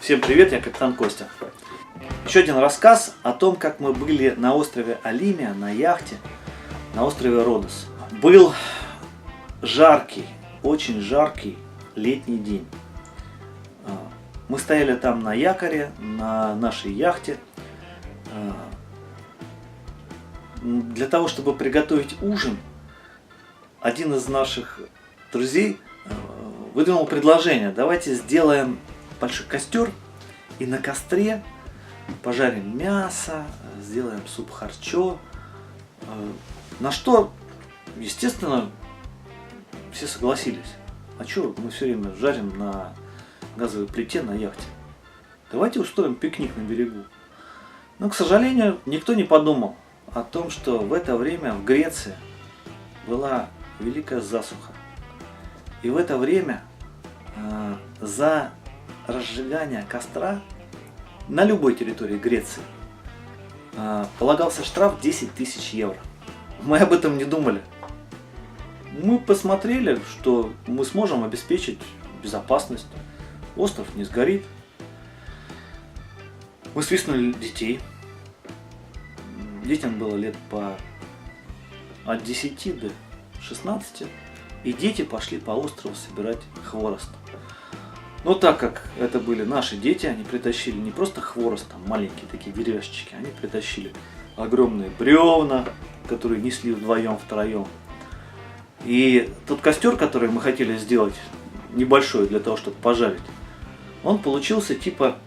Всем привет, я капитан Костя. Еще один рассказ о том, как мы были на острове Алимия, на яхте, на острове Родос. Был жаркий, очень жаркий летний день. Мы стояли там на якоре, на нашей яхте. Для того, чтобы приготовить ужин, один из наших друзей выдвинул предложение: давайте сделаем большой костер и на костре пожарим мясо, сделаем суп харчо. На что, естественно, все согласились. А что мы все время жарим на газовой плите на яхте? Давайте устроим пикник на берегу. Но, к сожалению, никто не подумал о том, что в это время в Греции была великая засуха. И в это время за разжигание костра на любой территории Греции полагался штраф 10 тысяч евро. Мы об этом не думали. Мы посмотрели, что мы сможем обеспечить безопасность, остров не сгорит. Мы свистнули детей. Детям было лет от 10 до 16. И дети пошли по острову собирать хворост. Но так как это были наши дети, они притащили не просто хворост, там маленькие такие деревяшечки, они притащили огромные бревна, которые несли вдвоем-втроем. И тот костер, который мы хотели сделать, небольшой для того, чтобы пожарить, он получился типа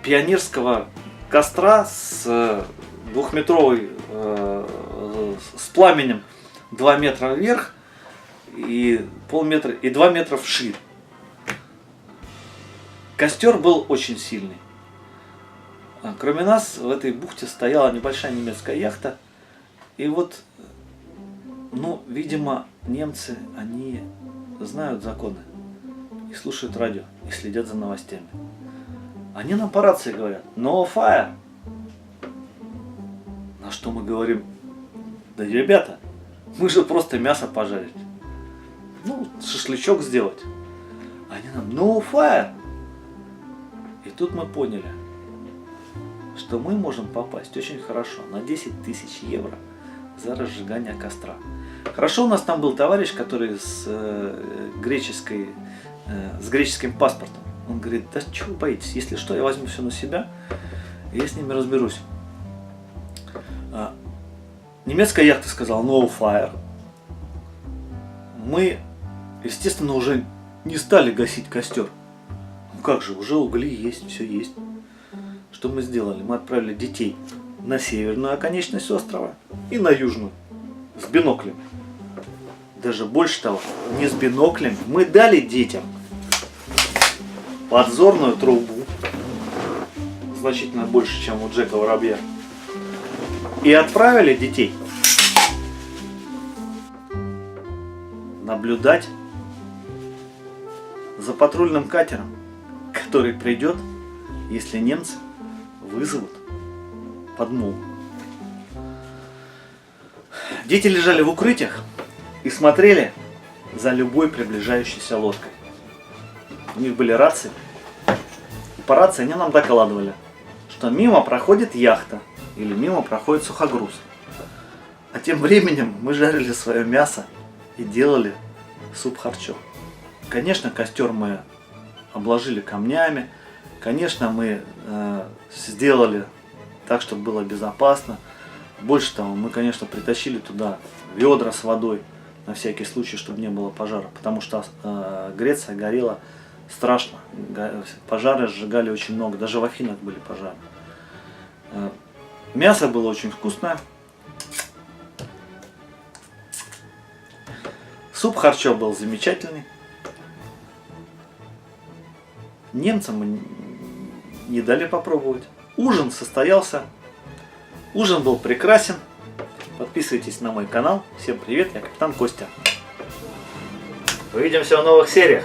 пионерского костра с двухметровой, с пламенем 2 метра вверх и полметра и 2 метра вширь. Костер был очень сильный. Кроме нас в этой бухте стояла небольшая немецкая яхта. И вот, видимо, немцы, они знают законы и слушают радио, и следят за новостями. Они нам по рации говорят: "No fire". На что мы говорим: да, ребята, мы же просто мясо пожарить. Шашлычок сделать. Они нам: "No fire". И тут мы поняли, что мы можем попасть очень хорошо на 10 тысяч евро за разжигание костра. Хорошо, у нас там был товарищ, который с греческим паспортом. Он говорит: да чего вы боитесь, если что, я возьму все на себя, и я с ними разберусь. Немецкая яхта сказала: "No fire". Мы, естественно, уже не стали гасить костер. Как же, уже угли есть, все есть. Что мы сделали? Мы отправили детей на северную оконечность острова и на южную с биноклями. Даже больше того, не с биноклями, мы дали детям подзорную трубу, значительно больше, чем у Джека Воробья, и отправили детей наблюдать за патрульным катером, который придет, если немцы вызовут подмогу. Дети лежали в укрытиях и смотрели за любой приближающейся лодкой. У них были рации. И по рации они нам докладывали, что мимо проходит яхта или мимо проходит сухогруз. А тем временем мы жарили свое мясо и делали суп харчо. Конечно, костер мы обложили камнями. Конечно, мы сделали так, чтобы было безопасно. Больше того, мы, конечно, притащили туда ведра с водой на всякий случай, чтобы не было пожара. Потому что Греция горела страшно. Пожары сжигали очень много. Даже в Афинах были пожары. Мясо было очень вкусное. Суп харчо был замечательный. Немцам мы не дали попробовать. Ужин состоялся. Ужин был прекрасен. Подписывайтесь на мой канал. Всем привет, я капитан Костя. Увидимся в новых сериях.